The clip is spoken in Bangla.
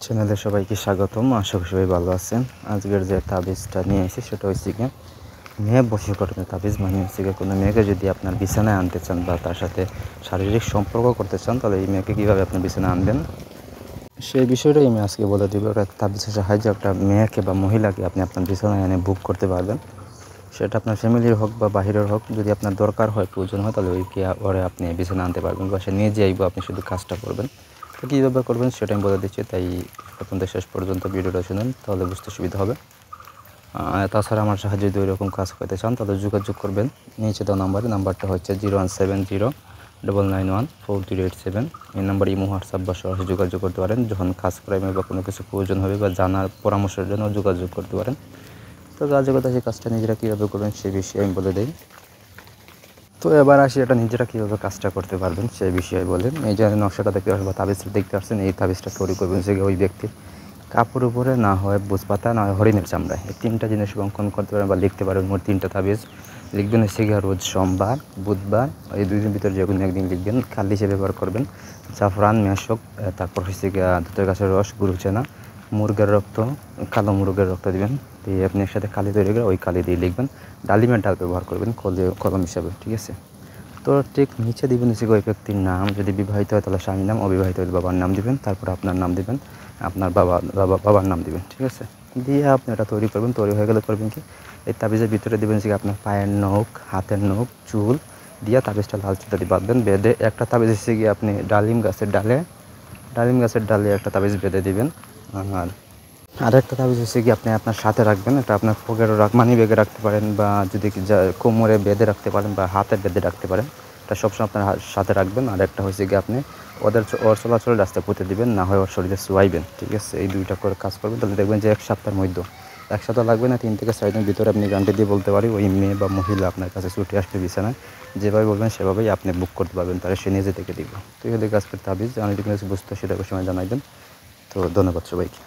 চ্যানেলে সবাইকে স্বাগতম। আশা করি সবাই ভালো আছেন। আজকের যে তাবিজটা নিয়ে এসেছি সেটা হচ্ছে গিয়ে মেয়ে বশীকরণের তাবিজ। মানে হচ্ছে গিয়ে কোনো মেয়েকে যদি আপনার বিছানায় আনতে চান বা তার সাথে শারীরিক সম্পর্ক করতে চান, তাহলে এই মেয়েকে কীভাবে আপনার বিছানায় আনবেন সেই বিষয়টাই আমি আজকে বলে দিব। একটা তাবিজের সাহায্যে একটা মেয়েকে বা মহিলাকে আপনি আপনার বিছানায় এনে বুক করতে পারবেন। সেটা আপনার ফ্যামিলির হোক বা বাহিরের হোক, যদি আপনার দরকার হয়, প্রয়োজন হয়, তাহলে ওইকে ওরে আপনি বিছানায় আনতে পারবেন বা সে নিজে আইব, আপনি শুধু কাজটা করবেন। তো কীভাবে করবেন সেটা আমি বলে দিচ্ছি, তাই প্রথম থেকে শেষ পর্যন্ত ভিডিওটা শুনুন, তাহলে বুঝতে সুবিধা হবে। তাছাড়া আমার সাহায্যে যদি ওইরকম কাজ করতে চান তাহলে যোগাযোগ করবেন নিচে দেওয়া নাম্বারটা হচ্ছে 0170-991-4387। এই নাম্বার ইমো, হোয়াটসঅ্যাপ বা সরাসরি যোগাযোগ করতে পারেন। যখন কাজ করাবেন বা কোনো কিছু প্রয়োজন হবে বা জানার পরামর্শের জন্য যোগাযোগ করতে পারেন। তো যোগাযোগতা সেই কাজটা নিজেরা কীভাবে করবেন সেই বিষয়ে আমি বলে দিই। তো এবার আসি, এটা নিজেরা কীভাবে কাজটা করতে পারবেন সেই বিষয়ে বলেন। এই যে নকশাটা দেখতে পাচ্ছেন বা তাবিজটা দেখতে পাচ্ছেন, এই তাবিজটা তৈরি করবেন যে ওই ব্যক্তি কাপড় উপরে, না হয় বুঝপাতা, না হয় হরিণের চামড়ায়, এই তিনটা জিনিস অঙ্কন করতে পারেন বা লিখতে পারেন। মোট 3টা তাবিজ লিখবেন হচ্ছে গিয়ে রোজ সোমবার, বুধবার, এই 2 দিন ভিতরে যে কোনো একদিন লিখবেন। খালি হিসেবে ব্যবহার করবেন জাফরান, মেশক, তারপর হচ্ছে গিয়ে দুধের গাছের রস, গুরুচেনা, মুরগের রক্ত, কালো মুরগের রক্ত দিবেন। দিয়ে আপনি একসাথে কালি তৈরি করে ওই কালি দিয়ে লিখবেন। ডালিমের ডাল ব্যবহার করবেন কলম হিসাবে, ঠিক আছে? তো ঠিক নিচে দিবেন হচ্ছে ওই ব্যক্তির নাম, যদি বিবাহিত হয় তাহলে স্বামীর নাম, অবিবাহিত হলে বাবার নাম দিবেন, তারপর আপনার নাম দিবেন, আপনার বাবার নাম দিবেন, ঠিক আছে? দিয়ে আপনি এটা তৈরি করবেন। তৈরি হয়ে গেলে করবেন কি, এই তাবিজের ভিতরে দিবেন যে আপনার পায়ের নখ, হাতের নখ, চুল দিয়ে তাবিজটা লাল সুতা দিয়ে বাঁধবেন। বেঁধে একটা তাবিজ হচ্ছে গিয়ে আপনি ডালিম গাছের ডালে একটা তাবিজ বেঁধে দিবেন। আরেকটা তাবিজ হচ্ছে কি আপনি আপনার সাথে রাখবেন। এটা আপনার পকেটে মানি ব্যাগে রাখতে পারেন, বা যদি কোমরে বেঁধে রাখতে পারেন বা হাতে বেঁধে রাখতে পারেন। এটা সবসময় আপনার সাথে রাখবেন। আর একটা হচ্ছে কি আপনি ওর চলাচলের রাস্তায় পুঁতে দিবেন, না হয় ওর শরীরে শোয়াইবেন, ঠিক আছে? এই 2টা করে কাজ করবেন, তাহলে দেখবেন যে 1 সপ্তাহের মধ্যে, 1 সপ্তাহ লাগবে না, 3 থেকে 4 দিনের ভিতরে আপনি গ্যারান্টি দিয়ে বলতে পারি ওই মেয়ে বা মহিলা আপনার কাছে ছুটে আসবে বিছানায়। যেভাবে বলবেন সেভাবেই আপনি বুক করতে পারবেন, তাহলে সে নিজে থেকে দিবে। তো এই কাজ করতে তাবিজ, আমি যদি কিছু বুঝতে সেটা সময় জানাইবেন। তো ধন্যবাদ সবাইকে।